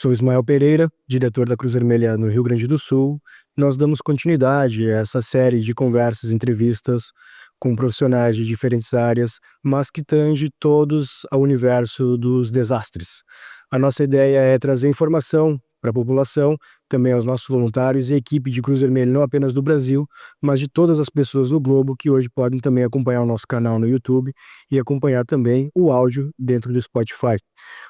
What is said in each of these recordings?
Sou Ismael Pereira, diretor da Cruz Vermelha no Rio Grande do Sul. Nós damos continuidade a essa série de conversas, entrevistas com profissionais de diferentes áreas, mas que tange todos ao universo dos desastres. A nossa ideia é trazer informação para a população, também aos nossos voluntários e equipe de Cruz Vermelha, não apenas do Brasil, mas de todas as pessoas do globo que hoje podem também acompanhar o nosso canal no YouTube e acompanhar também o áudio dentro do Spotify.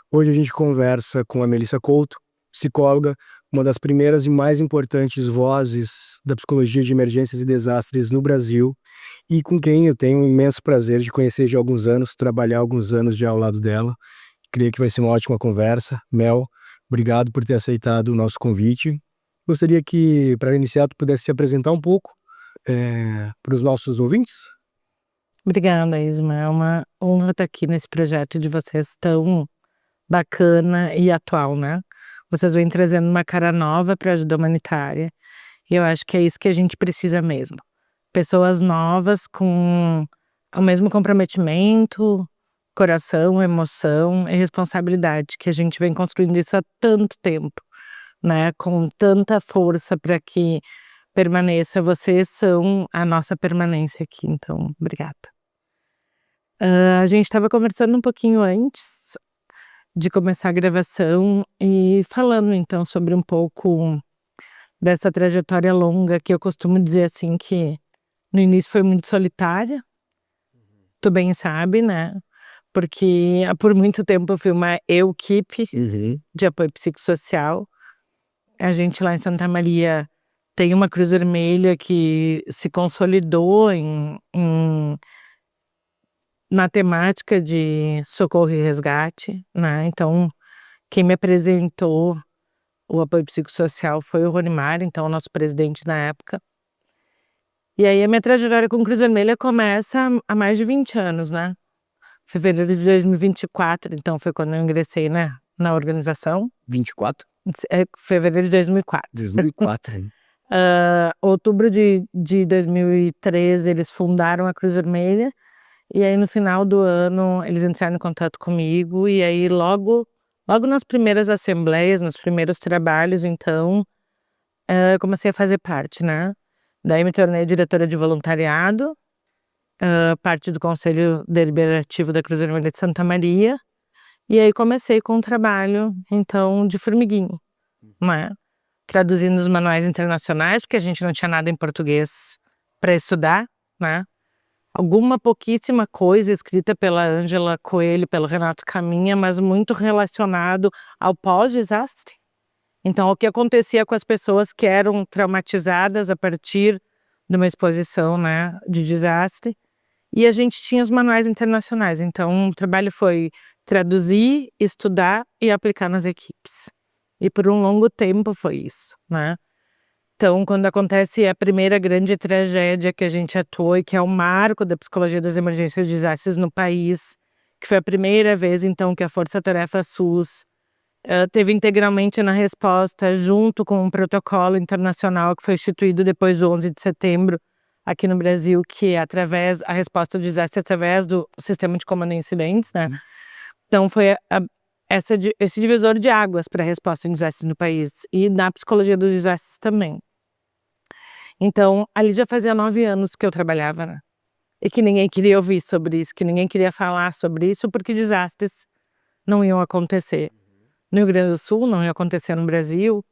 Hoje a gente conversa com a Melissa Couto, psicóloga, uma das primeiras e mais importantes vozes da psicologia de emergências e desastres no Brasil, e com quem eu tenho um imenso prazer de conhecer já há alguns anos, trabalhar alguns anos já ao lado dela. Creio que vai ser uma ótima conversa. Mel, obrigado por ter aceitado o nosso convite. Gostaria que, para iniciar, tu pudesse se apresentar um pouco para os nossos ouvintes. Obrigada, Isma. É uma honra estar aqui nesse projeto de vocês tão bacana e atual, né? Vocês vêm trazendo uma cara nova para a ajuda humanitária e eu acho que é isso que a gente precisa mesmo. Pessoas novas com o mesmo comprometimento, coração, emoção e responsabilidade que a gente vem construindo isso há tanto tempo, né? Com tanta força para que permaneça. Vocês são a nossa permanência aqui, então obrigada. A gente estava conversando um pouquinho antes de começar a gravação e falando então sobre um pouco dessa trajetória longa que eu costumo dizer assim que no início foi muito solitária, tu bem sabe, né? Porque por muito tempo eu fui uma equipe de apoio psicossocial. A gente lá em Santa Maria tem uma Cruz Vermelha que se consolidou na temática de socorro e resgate, né? Então, quem me apresentou o apoio psicossocial foi o Ronimar, então, o nosso presidente na época. E aí a minha trajetória com Cruz Vermelha começa há mais de 20 anos, né? Fevereiro de 2024, então, foi quando eu ingressei na organização. 24? É fevereiro de 2004. 2004. Outubro de 2013, eles fundaram a Cruz Vermelha. E aí no final do ano eles entraram em contato comigo e aí logo nas primeiras assembleias, nos primeiros trabalhos, então, eu comecei a fazer parte, né? Daí me tornei diretora de voluntariado, parte do Conselho Deliberativo da Cruz Vermelha de Santa Maria, e aí comecei com um trabalho, então, de formiguinha, né? Traduzindo os manuais internacionais, porque a gente não tinha nada em português para estudar, né? Alguma pouquíssima coisa escrita pela Ângela Coelho, pelo Renato Caminha, mas muito relacionado ao pós-desastre. Então, o que acontecia com as pessoas que eram traumatizadas a partir de uma exposição, né, de desastre. E a gente tinha os manuais internacionais. Então, o trabalho foi traduzir, estudar e aplicar nas equipes. E por um longo tempo foi isso, né? Então, quando acontece a primeira grande tragédia que a gente atuou e que é o marco da psicologia das emergências e desastres no país, que foi a primeira vez, então, que a Força Tarefa SUS teve integralmente na resposta, junto com um protocolo internacional que foi instituído depois do 11 de setembro, aqui no Brasil, que é a resposta ao desastre através do sistema de comando em incidentes, né? Então, foi esse divisor de águas para a resposta em desastres no país e na psicologia dos desastres também. Então, ali já fazia 9 anos que eu trabalhava, né? E que ninguém queria ouvir sobre isso, que ninguém queria falar sobre isso, porque desastres não iam acontecer no Rio Grande do Sul, não ia acontecer no Brasil.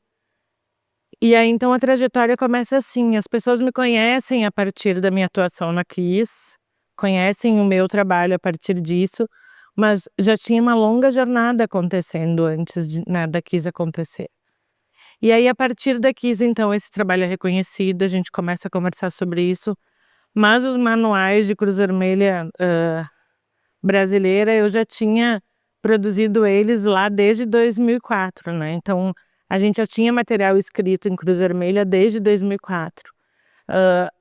E aí, então, a trajetória começa assim, as pessoas me conhecem a partir da minha atuação na CRIS, conhecem o meu trabalho a partir disso, mas já tinha uma longa jornada acontecendo antes da CRIS acontecer. E aí, a partir da CRIS, então, esse trabalho é reconhecido, a gente começa a conversar sobre isso, mas os manuais de Cruz Vermelha brasileira, eu já tinha produzido eles lá desde 2004, né? Então, a gente já tinha material escrito em Cruz Vermelha desde 2004.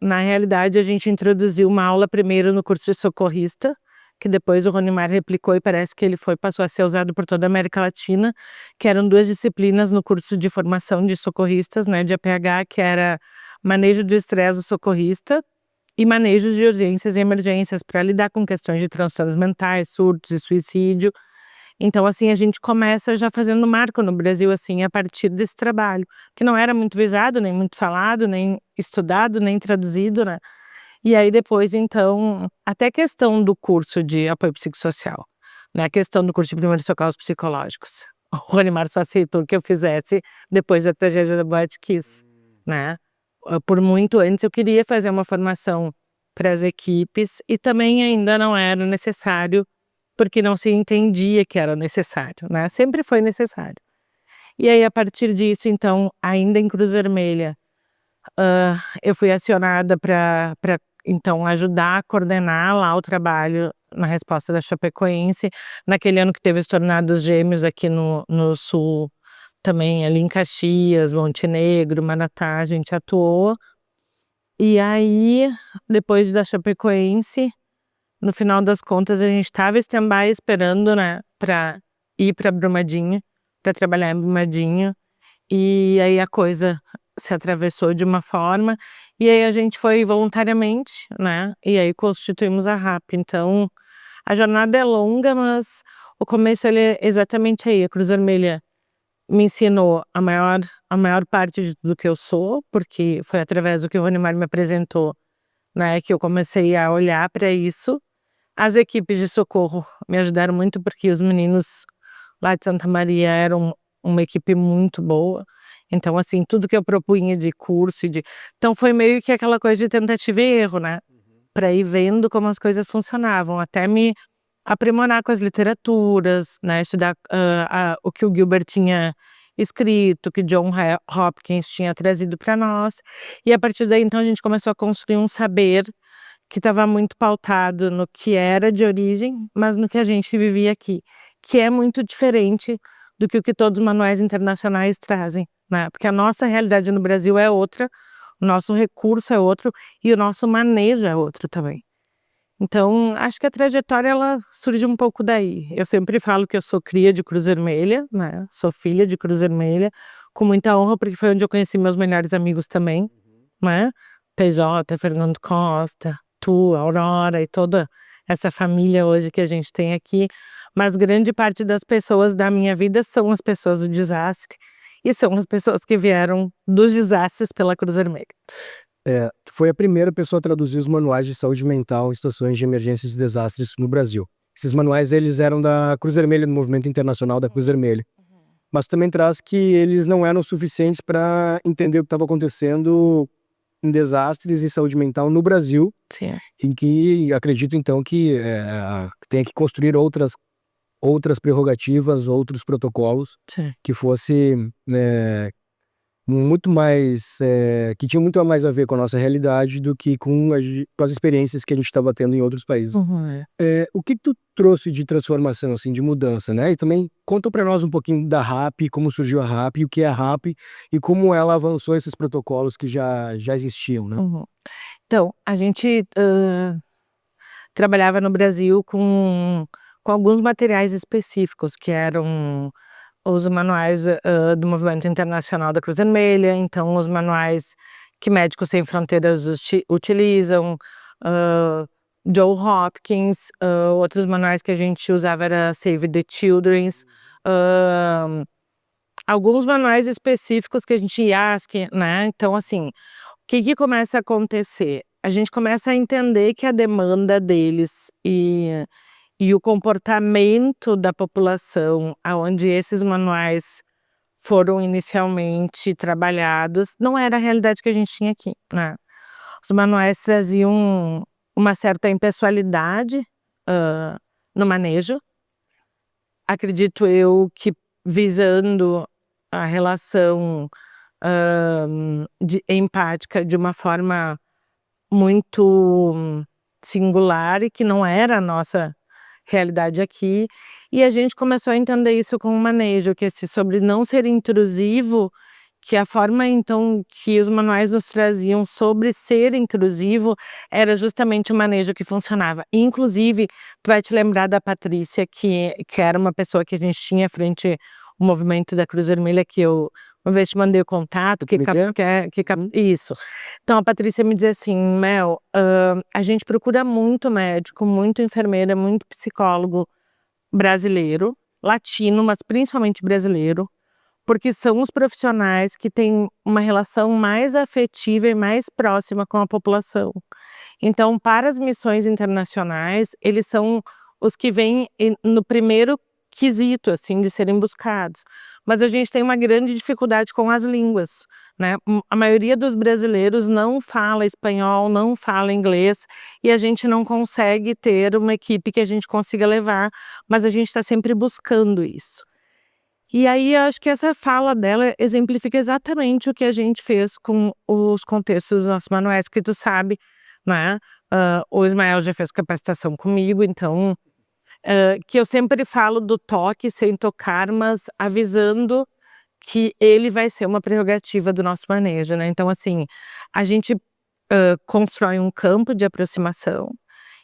Na realidade, a gente introduziu uma aula primeiro no curso de socorrista, que depois o Ronimar replicou e parece que ele passou a ser usado por toda a América Latina, que eram 2 disciplinas no curso de formação de socorristas, né, de APH, que era manejo de estresse do socorrista e manejo de urgências e emergências para lidar com questões de transtornos mentais, surtos e suicídio. Então, assim, a gente começa já fazendo marco no Brasil, assim, a partir desse trabalho, que não era muito visado, nem muito falado, nem estudado, nem traduzido, né. E aí depois, então, até a questão do curso de apoio psicossocial, né, a questão do curso de primeiros socorros psicológicos. O Ronimário só aceitou que eu fizesse depois da tragédia da Boate Kiss, né. Por muito antes eu queria fazer uma formação para as equipes e também ainda não era necessário, porque não se entendia que era necessário, né, sempre foi necessário. E aí a partir disso então, ainda em Cruz Vermelha, eu fui acionada para então ajudar a coordenar lá o trabalho na resposta da Chapecoense, naquele ano que teve os Tornados Gêmeos aqui no sul, também ali em Caxias, Montenegro, Maratá, a gente atuou. E aí, depois da Chapecoense, no final das contas a gente estava em stand-by esperando, né, pra ir pra Brumadinho, pra trabalhar em Brumadinho, e aí a coisa se atravessou de uma forma, e aí a gente foi voluntariamente, né, e aí constituímos a RAP. Então, a jornada é longa, mas o começo ele é exatamente aí, a Cruz Vermelha me ensinou a maior parte de tudo que eu sou, porque foi através do que o Ronimário me apresentou, né, que eu comecei a olhar para isso. As equipes de socorro me ajudaram muito, porque os meninos lá de Santa Maria eram uma equipe muito boa, então assim, tudo que eu propunha de curso e de então foi meio que aquela coisa de tentativa e erro, né, para ir vendo como as coisas funcionavam, até me aprimorar com as literaturas, né, estudar, o que o Gilbert tinha escrito, que John Hopkins tinha trazido para nós, e a partir daí então a gente começou a construir um saber que estava muito pautado no que era de origem, mas no que a gente vivia aqui, que é muito diferente do que o que todos os manuais internacionais trazem, né, porque a nossa realidade no Brasil é outra, o nosso recurso é outro e o nosso manejo é outro também. Então, acho que a trajetória ela surge um pouco daí. Eu sempre falo que eu sou cria de Cruz Vermelha, né, sou filha de Cruz Vermelha, com muita honra, porque foi onde eu conheci meus melhores amigos também, né, PJ, Fernando Costa, tu, Aurora e toda essa família hoje que a gente tem aqui, mas grande parte das pessoas da minha vida são as pessoas do desastre, e são as pessoas que vieram dos desastres pela Cruz Vermelha. Tu foi a primeira pessoa a traduzir os manuais de saúde mental em situações de emergências e desastres no Brasil. Esses manuais, eles eram da Cruz Vermelha, do Movimento Internacional da Cruz Vermelha. Mas também traz que eles não eram suficientes para entender o que estava acontecendo em desastres e saúde mental no Brasil, Sim, e que acredito então que tenha que construir outras prerrogativas, outros protocolos sim. que fosse muito mais, que tinham muito mais a ver com a nossa realidade do que com as experiências que a gente estava tendo em outros países. Uhum. O que tu trouxe de transformação, assim, de mudança, né? E também conta para nós um pouquinho da RAP, como surgiu a RAP, o que é a RAP e como ela avançou esses protocolos que já existiam, né? Uhum. Então, a gente, trabalhava no Brasil com alguns materiais específicos, que eram os manuais, do Movimento Internacional da Cruz Vermelha, então os manuais que Médicos Sem Fronteiras utilizam, Joe Hopkins, outros manuais que a gente usava era Save the Children's, alguns manuais específicos que a gente IASC, né, então assim, o que começa a acontecer? A gente começa a entender que a demanda deles e o comportamento da população aonde esses manuais foram inicialmente trabalhados, não era a realidade que a gente tinha aqui, né. Os manuais traziam uma certa impessoalidade, no manejo, acredito eu que visando a relação, empática de uma forma muito singular e que não era a nossa realidade aqui, e a gente começou a entender isso com o manejo, que sobre não ser intrusivo, que a forma então que os manuais nos traziam sobre ser intrusivo, era justamente o manejo que funcionava. Inclusive, tu vai te lembrar da Patrícia, que era uma pessoa que a gente tinha frente o movimento da Cruz Vermelha, que eu uma vez te mandei o contato, isso. Então a Patrícia me dizia assim: "Mel, a gente procura muito médico, muito enfermeira, muito psicólogo brasileiro, latino, mas principalmente brasileiro, porque são os profissionais que têm uma relação mais afetiva e mais próxima com a população. Então, para as missões internacionais, eles são os que vêm no primeiro quesito, assim, de serem buscados. Mas a gente tem uma grande dificuldade com as línguas, né? A maioria dos brasileiros não fala espanhol, não fala inglês, e a gente não consegue ter uma equipe que a gente consiga levar, mas a gente está sempre buscando isso. E aí, eu acho que essa fala dela exemplifica exatamente o que a gente fez com os contextos dos nossos manuais, porque tu sabe, né, o Ismael já fez capacitação comigo, então, que eu sempre falo do toque sem tocar, mas avisando que ele vai ser uma prerrogativa do nosso manejo, né. Então, assim, a gente, constrói um campo de aproximação,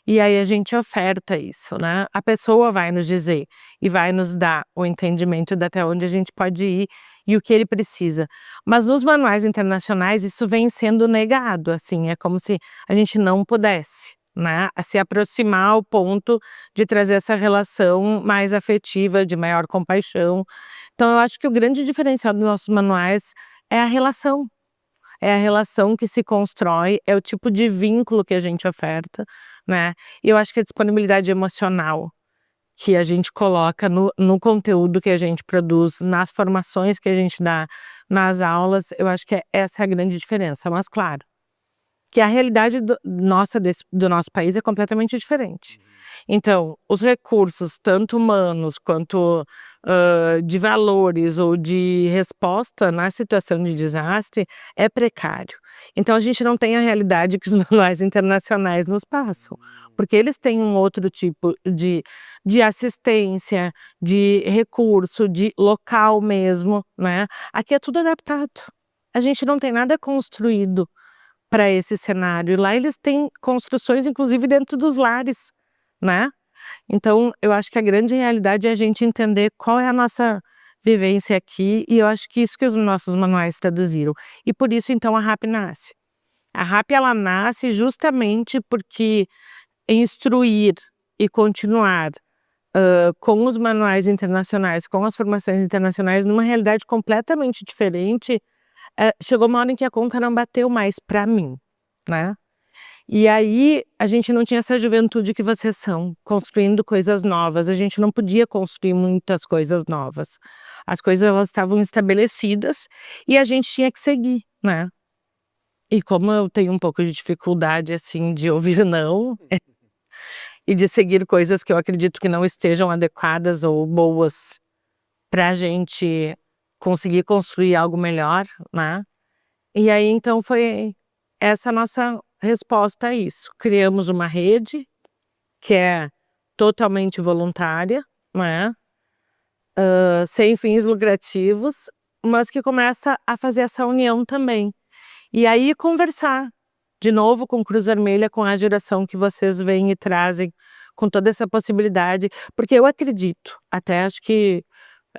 e aí a gente oferta isso, né. A pessoa vai nos dizer e vai nos dar o entendimento de até onde a gente pode ir e o que ele precisa. Mas nos manuais internacionais isso vem sendo negado, assim, é como se a gente não pudesse, né, a se aproximar ao ponto de trazer essa relação mais afetiva, de maior compaixão. Então eu acho que o grande diferencial dos nossos manuais é a relação. É a relação que se constrói, é o tipo de vínculo que a gente oferta, né. E eu acho que a disponibilidade emocional que a gente coloca no conteúdo que a gente produz, nas formações que a gente dá, nas aulas, eu acho que essa é a grande diferença. Mas claro, que a realidade do nosso país é completamente diferente. Então, os recursos, tanto humanos quanto, de valores ou de resposta na situação de desastre, é precário. Então a gente não tem a realidade que os manuais internacionais nos passam, porque eles têm um outro tipo de assistência, de recurso, de local mesmo, né. Aqui é tudo adaptado. A gente não tem nada construído para esse cenário, e lá eles têm construções inclusive dentro dos lares, né. Então eu acho que a grande realidade é a gente entender qual é a nossa vivência aqui, e eu acho que isso que os nossos manuais traduziram. E por isso então a RAP nasce. A RAP ela nasce justamente porque instruir e continuar, com os manuais internacionais, com as formações internacionais, numa realidade completamente diferente, chegou uma hora em que a conta não bateu mais para mim, né. E aí, a gente não tinha essa juventude que vocês são, construindo coisas novas, a gente não podia construir muitas coisas novas. As coisas elas estavam estabelecidas, e a gente tinha que seguir, né. E como eu tenho um pouco de dificuldade, assim, de ouvir não, e de seguir coisas que eu acredito que não estejam adequadas ou boas pra gente conseguir construir algo melhor, né. E aí então foi essa a nossa resposta a isso. Criamos uma rede, que é totalmente voluntária, né, sem fins lucrativos, mas que começa a fazer essa união também. E aí conversar, de novo com Cruz Vermelha, com a geração que vocês vêm e trazem, com toda essa possibilidade, porque eu acredito, até acho que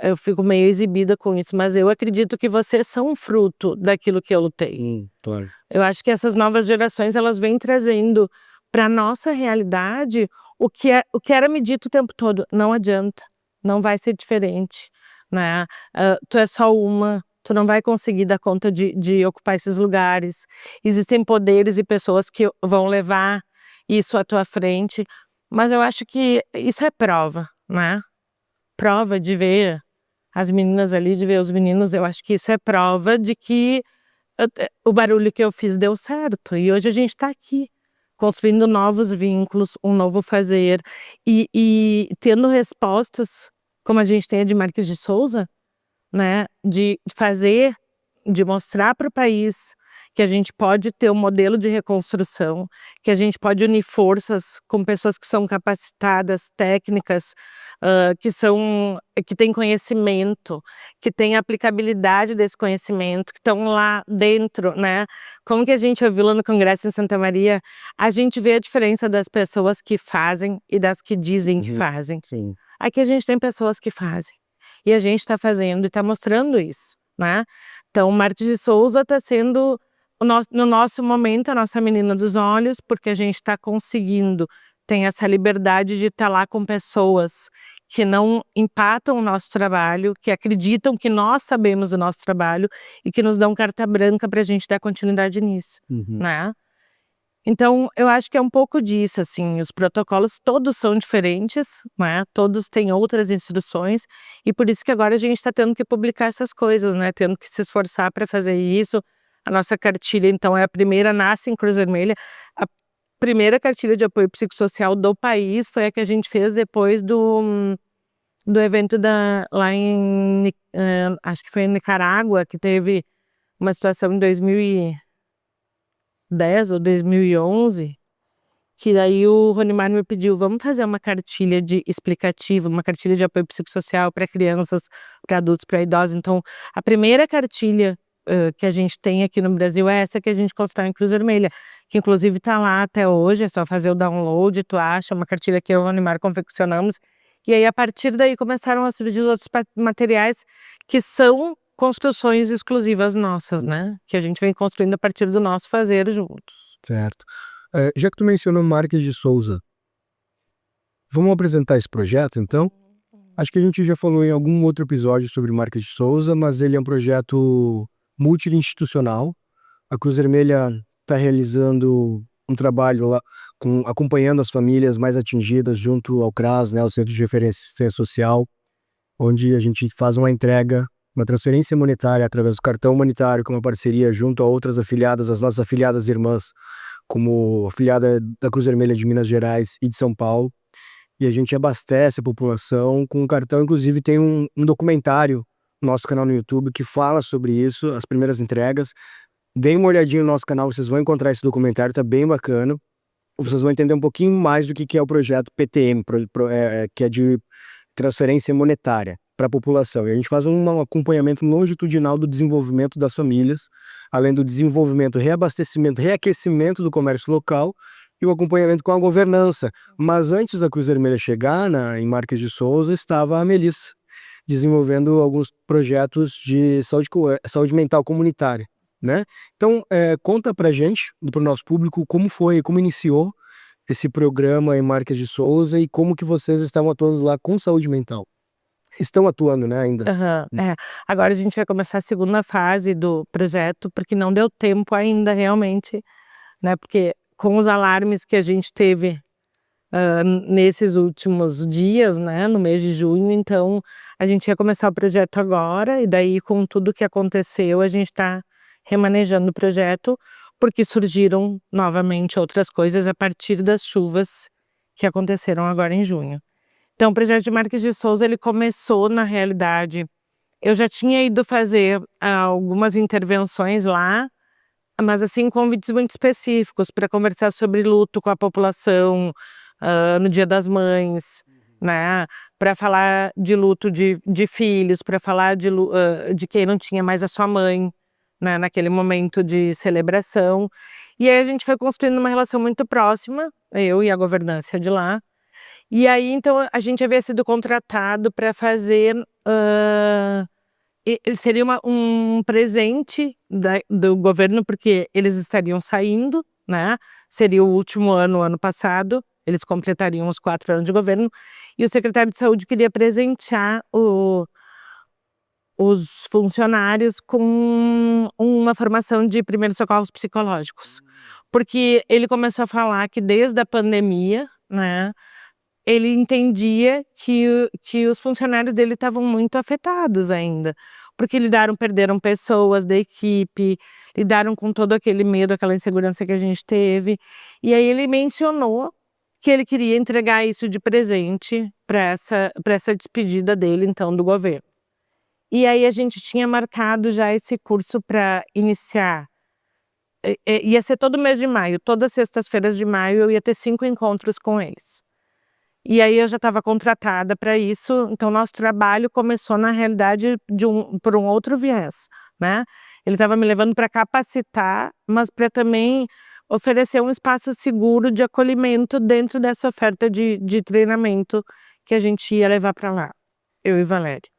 eu fico meio exibida com isso, mas eu acredito que vocês são um fruto daquilo que eu lutei. Claro. Eu acho que essas novas gerações elas vêm trazendo para nossa realidade o que era me dito o tempo todo: "Não adianta, não vai ser diferente, né, tu é só uma, tu não vai conseguir dar conta de ocupar esses lugares, existem poderes e pessoas que vão levar isso à tua frente", mas eu acho que isso é prova, né, prova de ver as meninas ali, de ver os meninos, eu acho que isso é prova de que o barulho que eu fiz deu certo, e hoje a gente tá aqui, construindo novos vínculos, um novo fazer, e tendo respostas, como a gente tem a de Marques de Souza, né, de fazer, de mostrar para o país que a gente pode ter um modelo de reconstrução, que a gente pode unir forças com pessoas que são capacitadas, técnicas, que têm conhecimento, que têm aplicabilidade desse conhecimento, que estão lá dentro, né. Como que a gente ouviu lá no congresso em Santa Maria, a gente vê a diferença das pessoas que fazem e das que dizem que fazem. Sim. Aqui a gente tem pessoas que fazem, e a gente está fazendo e está mostrando isso, né. Então Marques de Souza está sendo no nosso momento, a nossa menina dos olhos, porque a gente está conseguindo, tem essa liberdade de estar lá com pessoas que não empatam o nosso trabalho, que acreditam que nós sabemos do nosso trabalho e que nos dão carta branca para a gente dar continuidade nisso, né? Então, eu acho que é um pouco disso, assim, os protocolos todos são diferentes, né? Todos têm outras instruções e por isso que agora a gente está tendo que publicar essas coisas, né? Tendo que se esforçar para fazer isso. A nossa cartilha, então, é a primeira, nasce em Cruz Vermelha. A primeira cartilha de apoio psicossocial do país foi a que a gente fez depois do evento lá acho que foi em Nicarágua, que teve uma situação em 2010 ou 2011, que daí o Ronimar me pediu, vamos fazer uma cartilha explicativa, uma cartilha de apoio psicossocial para crianças, para adultos, para idosos. Então, a primeira cartilha que a gente tem aqui no Brasil é essa que a gente constrói em Cruz Vermelha, que inclusive está lá até hoje, é só fazer o download, tu acha, uma cartilha que eu e o Ronimar confeccionamos. E aí, a partir daí, começaram a surgir outros materiais que são construções exclusivas nossas, né? Que a gente vem construindo a partir do nosso fazer juntos. Certo. Já que tu mencionou Marques de Souza, vamos apresentar esse projeto, então? Acho que a gente já falou em algum outro episódio sobre Marques de Souza, mas ele é um projeto multi-institucional. A Cruz Vermelha está realizando um trabalho lá, acompanhando as famílias mais atingidas junto ao CRAS, né, o Centro de Referência Social, onde a gente faz uma entrega, uma transferência monetária através do cartão humanitário, com uma parceria junto a outras afiliadas, as nossas afiliadas irmãs, como afiliada da Cruz Vermelha de Minas Gerais e de São Paulo, e a gente abastece a população com um cartão. Inclusive tem um documentário no nosso canal no YouTube que fala sobre isso, as primeiras entregas. Deem uma olhadinha no nosso canal, vocês vão encontrar esse documentário, tá bem bacana. Vocês vão entender um pouquinho mais do que é o projeto PTM, que é de transferência monetária para a população. E a gente faz um acompanhamento longitudinal do desenvolvimento das famílias, além do desenvolvimento, reabastecimento, reaquecimento do comércio local e o acompanhamento com a governança. Mas antes da Cruz Vermelha chegar em Marques de Souza, estava a Melissa, desenvolvendo alguns projetos de saúde mental comunitária, né? Então, conta pra gente, pro nosso público, como iniciou esse programa em Marques de Souza e como que vocês estavam atuando lá com saúde mental. Estão atuando, né, ainda? Agora a gente vai começar a segunda fase do projeto, porque não deu tempo ainda realmente, né, porque com os alarmes que a gente teve nesses últimos dias, né, no mês de junho, então a gente ia começar o projeto agora, e daí com tudo que aconteceu a gente está remanejando o projeto, porque surgiram novamente outras coisas a partir das chuvas que aconteceram agora em junho. Então o projeto de Marques de Souza, ele começou na realidade, eu já tinha ido fazer algumas intervenções lá, mas assim, convites muito específicos para conversar sobre luto com a população, no Dia das Mães, né, para falar de luto de filhos, para falar de quem não tinha mais a sua mãe, né, naquele momento de celebração. E aí a gente foi construindo uma relação muito próxima, eu e a governança de lá. E aí, então, a gente havia sido contratado para fazer, seria um presente do governo, porque eles estariam saindo, né, seria o último ano passado, eles completariam os 4 anos de governo, e o secretário de saúde queria presentear os funcionários com uma formação de primeiros socorros psicológicos. Porque ele começou a falar que desde a pandemia, né, ele entendia que os funcionários dele estavam muito afetados ainda, porque perderam pessoas da equipe, lidaram com todo aquele medo, aquela insegurança que a gente teve, e aí ele mencionou que ele queria entregar isso de presente para essa despedida dele, então, do governo. E aí a gente tinha marcado já esse curso para iniciar, ia ser todo mês de maio, todas as sextas-feiras de maio eu ia ter 5 encontros com eles. E aí eu já estava contratada para isso, então nosso trabalho começou na realidade por um outro viés, né. Ele estava me levando para capacitar, mas para também oferecer um espaço seguro de acolhimento dentro dessa oferta de treinamento que a gente ia levar para lá, eu e Valério.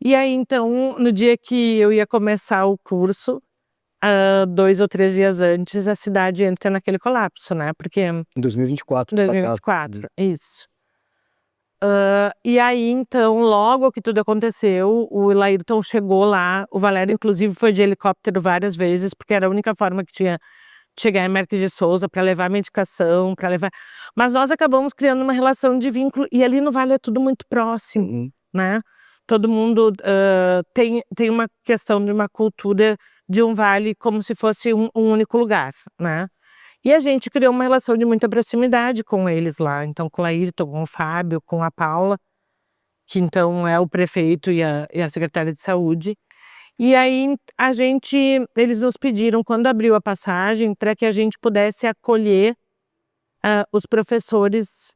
E aí então, no dia que eu ia começar o curso, 2 ou 3 dias antes, a cidade entra naquele colapso, né, porque Em 2024. 2024, isso. E aí, então, logo que tudo aconteceu, o Laírton chegou lá, o Valério, inclusive, foi de helicóptero várias vezes, porque era a única forma que tinha de chegar em Marques de Souza para levar medicação, para levar... Mas nós acabamos criando uma relação de vínculo, e ali no Vale é tudo muito próximo, né? Todo mundo tem uma questão de uma cultura de um vale como se fosse um único lugar, né? E a gente criou uma relação de muita proximidade com eles lá, então com o Laírton, com o Fábio, com a Paula, que então é o prefeito e a secretária de saúde. E aí eles nos pediram, quando abriu a passagem, para que a gente pudesse acolher os professores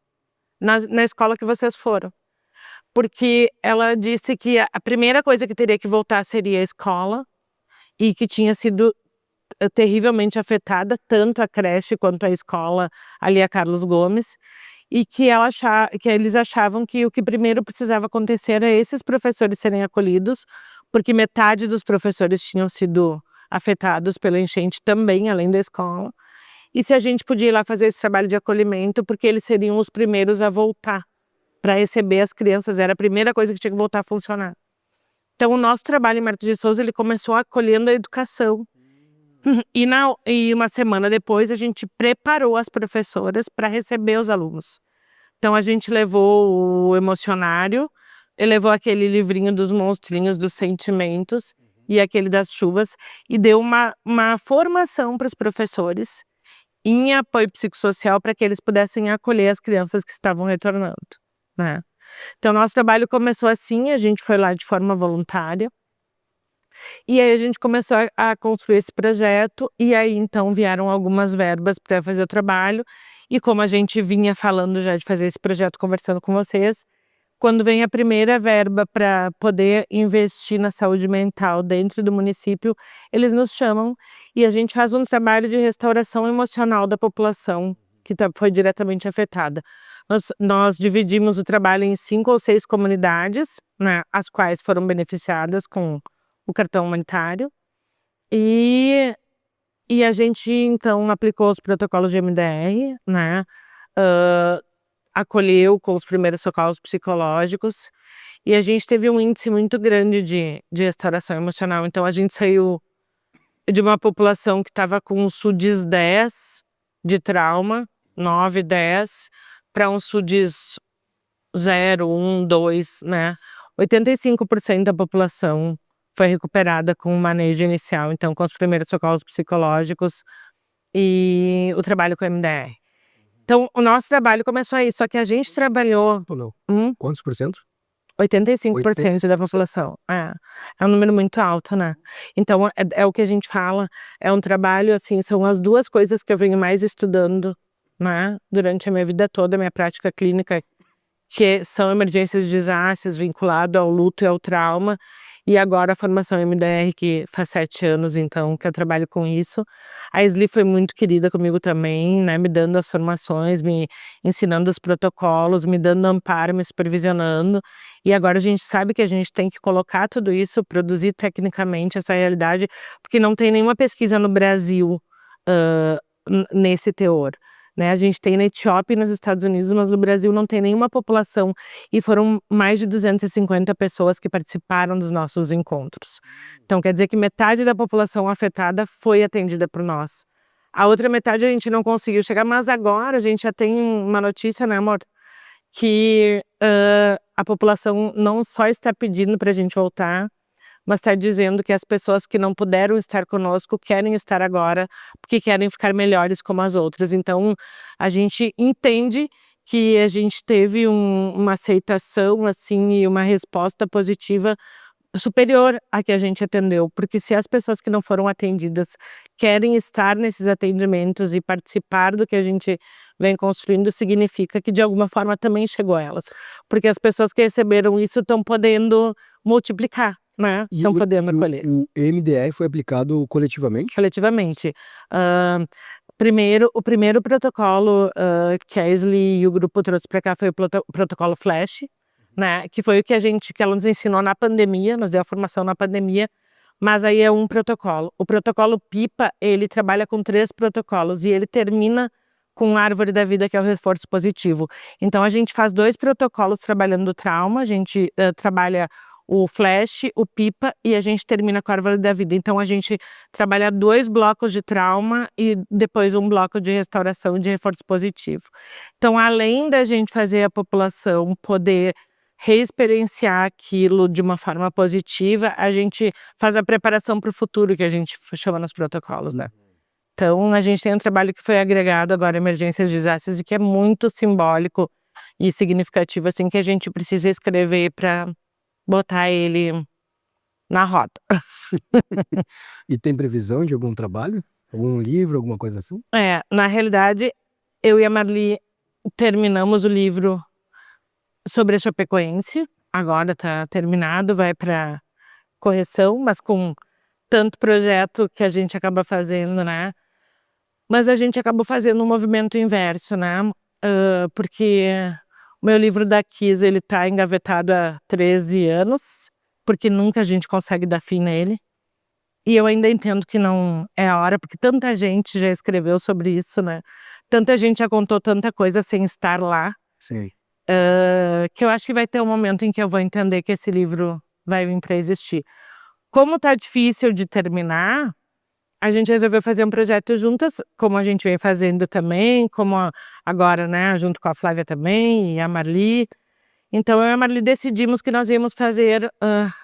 na escola que vocês foram. Porque ela disse que a primeira coisa que teria que voltar seria a escola, e que tinha sido terrivelmente afetada, tanto a creche quanto a escola ali a Carlos Gomes, e que eles achavam que o que primeiro precisava acontecer era esses professores serem acolhidos, porque metade dos professores tinham sido afetados pela enchente também, além da escola, e se a gente podia ir lá fazer esse trabalho de acolhimento, porque eles seriam os primeiros a voltar para receber as crianças, era a primeira coisa que tinha que voltar a funcionar. Então o nosso trabalho em Marques de Souza, ele começou acolhendo a educação, e uma semana depois a gente preparou as professoras para receber os alunos. Então a gente levou o emocionário, levou aquele livrinho dos monstrinhos dos sentimentos e aquele das chuvas, e deu uma formação para os professores em apoio psicossocial para que eles pudessem acolher as crianças que estavam retornando, né? Então nosso trabalho começou assim, a gente foi lá de forma voluntária. E aí a gente começou a construir esse projeto, e aí então vieram algumas verbas para fazer o trabalho, e como a gente vinha falando já de fazer esse projeto conversando com vocês, quando vem a primeira verba para poder investir na saúde mental dentro do município, eles nos chamam e a gente faz um trabalho de restauração emocional da população que foi diretamente afetada. Nós dividimos o trabalho em 5 ou 6 comunidades, né, as quais foram beneficiadas com o cartão humanitário, e a gente então aplicou os protocolos de MDR, né, acolheu com os primeiros socorros psicológicos, e a gente teve um índice muito grande de restauração emocional. Então a gente saiu de uma população que estava com um SUDES 10 de trauma, 9, 10, para um SUDES 0, 1, 2, né? 85% da população foi recuperada com o manejo inicial, então com os primeiros socorros psicológicos e o trabalho com o MDR. Então o nosso trabalho começou aí, só que a gente trabalhou... Quantos por cento? 85% da população. É um número muito alto, né? Então é o que a gente fala, é um trabalho assim, são as duas coisas que eu venho mais estudando, né, durante a minha vida toda, a minha prática clínica, que são emergências de desastres vinculado ao luto e ao trauma, e agora a formação MDR, que faz 7 anos, então, que eu trabalho com isso. A Sli foi muito querida comigo também, né, me dando as formações, me ensinando os protocolos, me dando amparo, me supervisionando, e agora a gente sabe que a gente tem que colocar tudo isso, produzir tecnicamente essa realidade, porque não tem nenhuma pesquisa no Brasil nesse teor, né? A gente tem na Etiópia e nos Estados Unidos, mas no Brasil não tem nenhuma população, e foram mais de 250 pessoas que participaram dos nossos encontros. Então quer dizer que metade da população afetada foi atendida por nós. A outra metade a gente não conseguiu chegar, mas agora a gente já tem uma notícia, né, amor? Que a população não só está pedindo para a gente voltar, mas está dizendo que as pessoas que não puderam estar conosco querem estar agora, porque querem ficar melhores como as outras. Então, a gente entende que a gente teve uma aceitação, assim, e uma resposta positiva superior à que a gente atendeu, porque se as pessoas que não foram atendidas querem estar nesses atendimentos e participar do que a gente vem construindo, significa que de alguma forma também chegou a elas, porque as pessoas que receberam isso estão podendo multiplicar, né? Estão podendo acolher. O MDR foi aplicado coletivamente? Coletivamente. O primeiro protocolo que a Sli e o grupo trouxe para cá foi o protocolo Flash, né, que foi o que ela nos ensinou na pandemia, nos deu a formação na pandemia, mas aí é um protocolo. O protocolo PIPA, ele trabalha com 3 protocolos, e ele termina com a Árvore da Vida, que é o reforço positivo. Então a gente faz 2 protocolos trabalhando o trauma, a gente trabalha o flash, o pipa, e a gente termina com a Árvore da Vida. Então a gente trabalha 2 blocos de trauma e depois um bloco de restauração e de reforço positivo. Então, além da gente fazer a população poder reexperienciar aquilo de uma forma positiva, a gente faz a preparação para o futuro, que a gente chama nos protocolos, né? Então a gente tem um trabalho que foi agregado agora, Emergências de Desastres, e que é muito simbólico e significativo, assim, que a gente precisa escrever para botar ele na roda. E tem previsão de algum trabalho? Algum livro, alguma coisa assim? Na realidade, eu e a Marli terminamos o livro sobre a Chapecoense, agora tá terminado, vai para correção, mas com tanto projeto que a gente acaba fazendo, né? Mas a gente acabou fazendo um movimento inverso, né? Porque o meu livro da Kiss, ele tá engavetado há 13 anos, porque nunca a gente consegue dar fim nele. E eu ainda entendo que não é a hora, porque tanta gente já escreveu sobre isso, né? Tanta gente já contou tanta coisa sem estar lá. Sim. Que eu acho que vai ter um momento em que eu vou entender que esse livro vai vir para existir. Como tá difícil de terminar, a gente resolveu fazer um projeto juntas, como a gente vem fazendo também, como agora, né, junto com a Flávia também e a Marli. Então eu e a Marli decidimos que nós íamos fazer,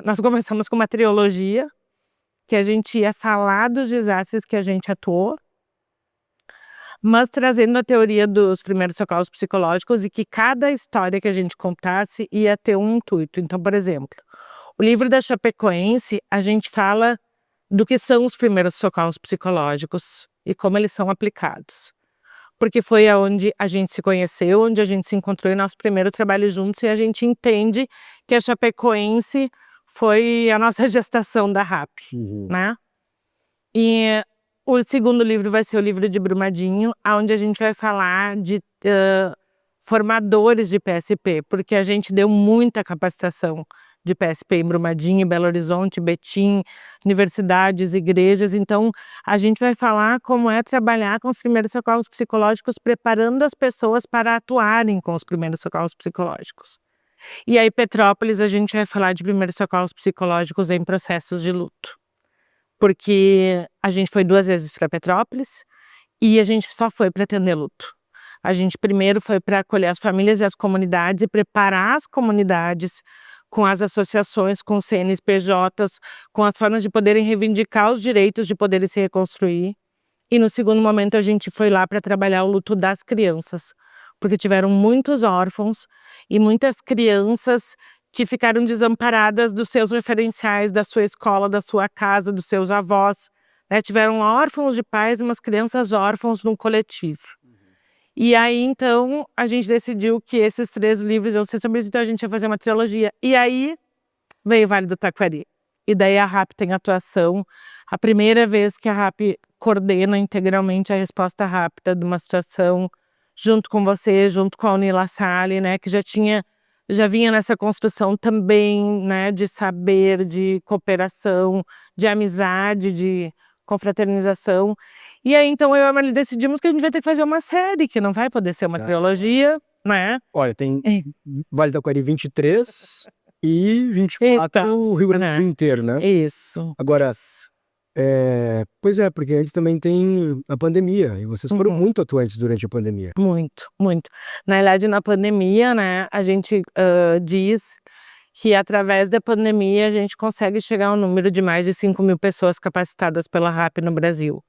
nós começamos com uma trilogia, que a gente ia falar dos desastres que a gente atuou, mas trazendo a teoria dos primeiros socorros psicológicos, e que cada história que a gente contasse ia ter um intuito. Então, por exemplo, o livro da Chapecoense, a gente fala do que são os primeiros socorros psicológicos e como eles são aplicados. Porque foi aonde a gente se conheceu, onde a gente se encontrou em nosso primeiro trabalho juntos, e a gente entende que a Chapecoense foi a nossa gestação da RAP, né? E o segundo livro vai ser o livro de Brumadinho, onde a gente vai falar de formadores de PSP, porque a gente deu muita capacitação de PSP em Brumadinho, Belo Horizonte, Betim, universidades, igrejas. Então a gente vai falar como é trabalhar com os primeiros socorros psicológicos, preparando as pessoas para atuarem com os primeiros socorros psicológicos. E aí, Petrópolis, a gente vai falar de primeiros socorros psicológicos em processos de luto, porque a gente foi 2 vezes para Petrópolis e a gente só foi para atender luto. A gente primeiro foi para acolher as famílias e as comunidades e preparar as comunidades com as associações, com os CNPJs, com as formas de poderem reivindicar os direitos de poderem se reconstruir. E no segundo momento a gente foi lá para trabalhar o luto das crianças, porque tiveram muitos órfãos e muitas crianças que ficaram desamparadas dos seus referenciais, da sua escola, da sua casa, dos seus avós, né? Tiveram órfãos de pais e umas crianças órfãos num coletivo. E aí, então, a gente decidiu que esses 3 livros iam ser sobre isso, então a gente ia fazer uma trilogia. E aí, veio o Vale do Taquari. E daí a RAP tem atuação. A primeira vez que a RAP coordena integralmente a resposta rápida de uma situação, junto com você, junto com a Unila Salles, né, que já vinha nessa construção também, né, de saber, de cooperação, de amizade, de confraternização. E aí, então, eu e a Marli decidimos que a gente vai ter que fazer uma série, que não vai poder ser uma trilogia, né? Olha, tem Vale do Taquari 23 e 24 o Rio Grande do Sul inteiro, né? Isso. Agora, pois é, porque antes também tem a pandemia, e vocês foram muito atuantes durante a pandemia. Muito, muito. Na verdade, na pandemia, né, a gente diz que através da pandemia a gente consegue chegar ao número de mais de 5.000 pessoas capacitadas pela RAP no Brasil,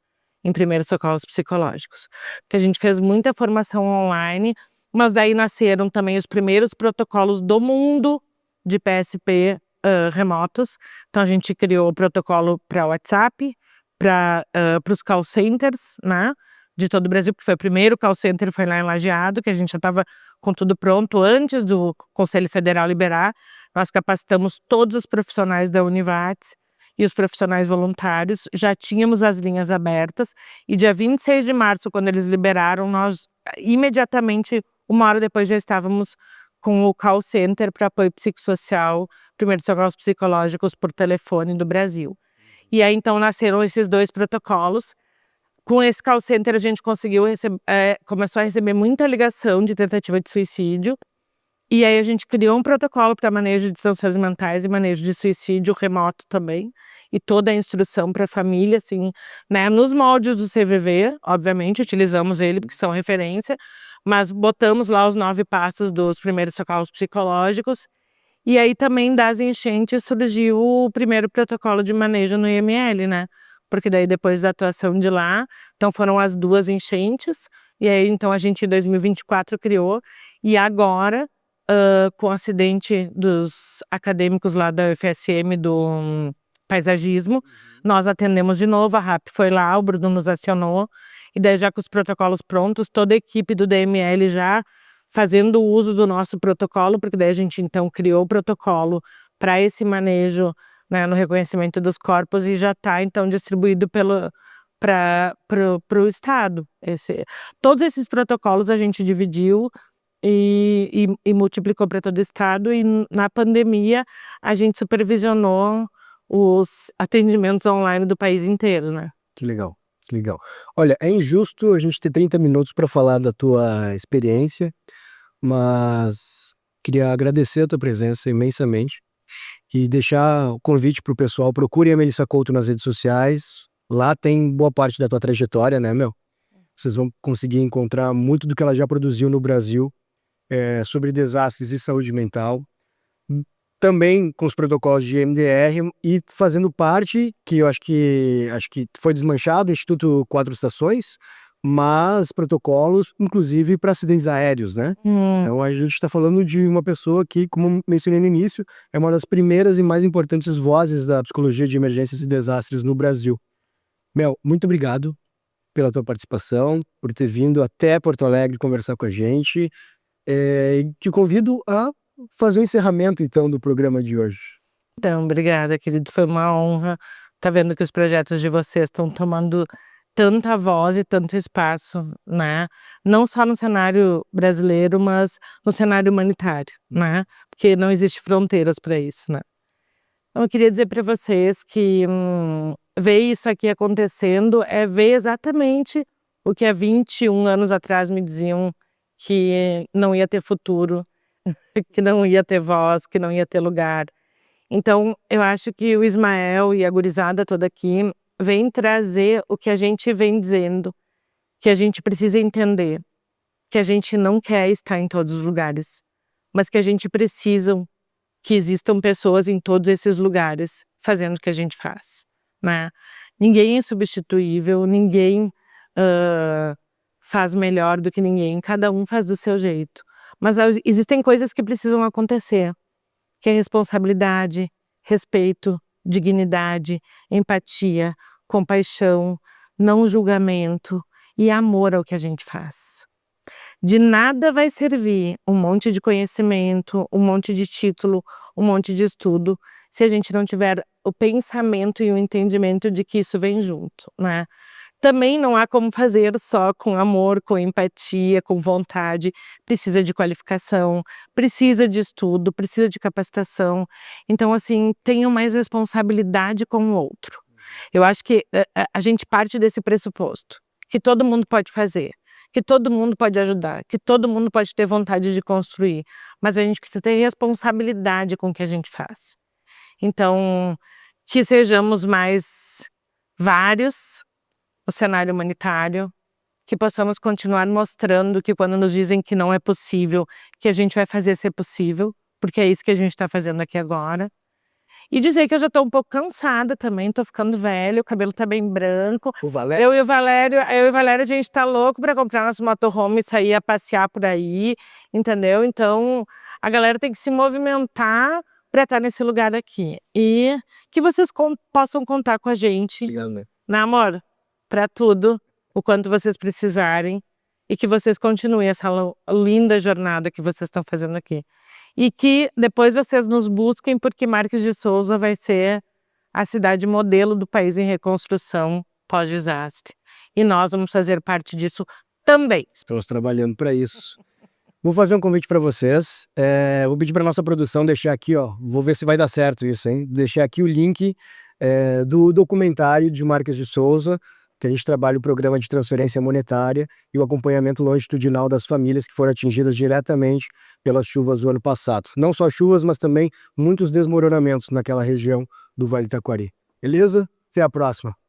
em primeiros socorros psicológicos. Porque a gente fez muita formação online, mas daí nasceram também os primeiros protocolos do mundo de PSP remotos. Então a gente criou o protocolo para WhatsApp, para os call centers, né, de todo o Brasil, porque foi o primeiro call center, foi lá em Lajeado, que a gente já estava com tudo pronto antes do Conselho Federal liberar. Nós capacitamos todos os profissionais da Univates e os profissionais voluntários, já tínhamos as linhas abertas, e dia 26 de março, quando eles liberaram, nós imediatamente, 1 hora depois, já estávamos com o call center para apoio psicossocial, primeiros socorros psicológicos por telefone do Brasil. E aí, então, nasceram esses 2 protocolos. Com esse call center a gente conseguiu começou a receber muita ligação de tentativa de suicídio, e aí a gente criou um protocolo para manejo de transtornos mentais e manejo de suicídio remoto também, e toda a instrução para a família, assim, né, nos moldes do CVV, obviamente, utilizamos ele porque são referência, mas botamos lá os 9 passos dos primeiros socorros psicológicos, e aí também das enchentes surgiu o primeiro protocolo de manejo no IML, né, porque daí depois da atuação de lá, então foram as 2 enchentes, e aí então a gente em 2024 criou, e agora com o acidente dos acadêmicos lá da UFSM do paisagismo, nós atendemos de novo, a RAP foi lá, o Bruno nos acionou, e daí já com os protocolos prontos, toda a equipe do DML já fazendo uso do nosso protocolo, porque daí a gente então criou o protocolo para esse manejo, né, no reconhecimento dos corpos, e já está então distribuído para o estado. Todos esses protocolos a gente dividiu e multiplicou para todo o estado, e na pandemia a gente supervisionou os atendimentos online do país inteiro, né. Que legal, que legal. Olha, é injusto a gente ter 30 minutos para falar da tua experiência, mas queria agradecer a tua presença imensamente e deixar o convite para o pessoal: procurem a Melissa Couto nas redes sociais, lá tem boa parte da tua trajetória, né, meu? Vocês vão conseguir encontrar muito do que ela já produziu no Brasil, sobre desastres e saúde mental, também com os protocolos de EMDR e fazendo parte, que eu acho que foi desmanchado, o Instituto Quatro Estações, mas protocolos inclusive para acidentes aéreos, né. Então a gente está falando de uma pessoa que, como mencionei no início, é uma das primeiras e mais importantes vozes da psicologia de emergências e desastres no Brasil. Mel, muito obrigado pela tua participação, por ter vindo até Porto Alegre conversar com a gente. Te convido a fazer o encerramento então do programa de hoje. Então, obrigada, querido, foi uma honra. Tá vendo que os projetos de vocês estão tomando tanta voz e tanto espaço, né, não só no cenário brasileiro, mas no cenário humanitário, né, porque não existe fronteiras para isso, né. Então eu queria dizer para vocês que, ver isso aqui acontecendo é ver exatamente o que há 21 anos atrás me diziam que não ia ter futuro, que não ia ter voz, que não ia ter lugar. Então, eu acho que o Ismael e a gurizada toda aqui vem trazer o que a gente vem dizendo, que a gente precisa entender, que a gente não quer estar em todos os lugares, mas que a gente precisa que existam pessoas em todos esses lugares fazendo o que a gente faz, né? Ninguém é substituível, ninguém faz melhor do que ninguém, cada um faz do seu jeito. Mas existem coisas que precisam acontecer, que é responsabilidade, respeito, dignidade, empatia, compaixão, não julgamento e amor ao que a gente faz. De nada vai servir um monte de conhecimento, um monte de título, um monte de estudo, se a gente não tiver o pensamento e o entendimento de que isso vem junto, né? Também não há como fazer só com amor, com empatia, com vontade. Precisa de qualificação, precisa de estudo, precisa de capacitação. Então, assim, tenham mais responsabilidade com o outro. Eu acho que a gente parte desse pressuposto, que todo mundo pode fazer, que todo mundo pode ajudar, que todo mundo pode ter vontade de construir, mas a gente precisa ter responsabilidade com o que a gente faz. Então, que sejamos mais vários no cenário humanitário, que possamos continuar mostrando que quando nos dizem que não é possível, que a gente vai fazer ser possível, porque é isso que a gente está fazendo aqui agora. E dizer que eu já estou um pouco cansada também, estou ficando velha, o cabelo está bem branco. O Valério? Eu e o Valério, a gente está louco para comprar nosso motorhome e sair a passear por aí, entendeu? Então, a galera tem que se movimentar para estar nesse lugar aqui. E que vocês possam contar com a gente, Obrigado, né? né, amor? Para tudo, o quanto vocês precisarem, e que vocês continuem essa linda jornada que vocês estão fazendo aqui. E que depois vocês nos busquem, porque Marques de Souza vai ser a cidade modelo do país em reconstrução pós-desastre. E nós vamos fazer parte disso também. Estamos trabalhando para isso. Vou fazer um convite para vocês. Vou pedir para nossa produção deixar aqui, ó. Vou ver se vai dar certo isso, hein? Deixar aqui o link do documentário de Marques de Souza. que a gente trabalhe o programa de transferência monetária e o acompanhamento longitudinal das famílias que foram atingidas diretamente pelas chuvas do ano passado. Não só chuvas, mas também muitos desmoronamentos naquela região do Vale do Taquari. Beleza? Até a próxima!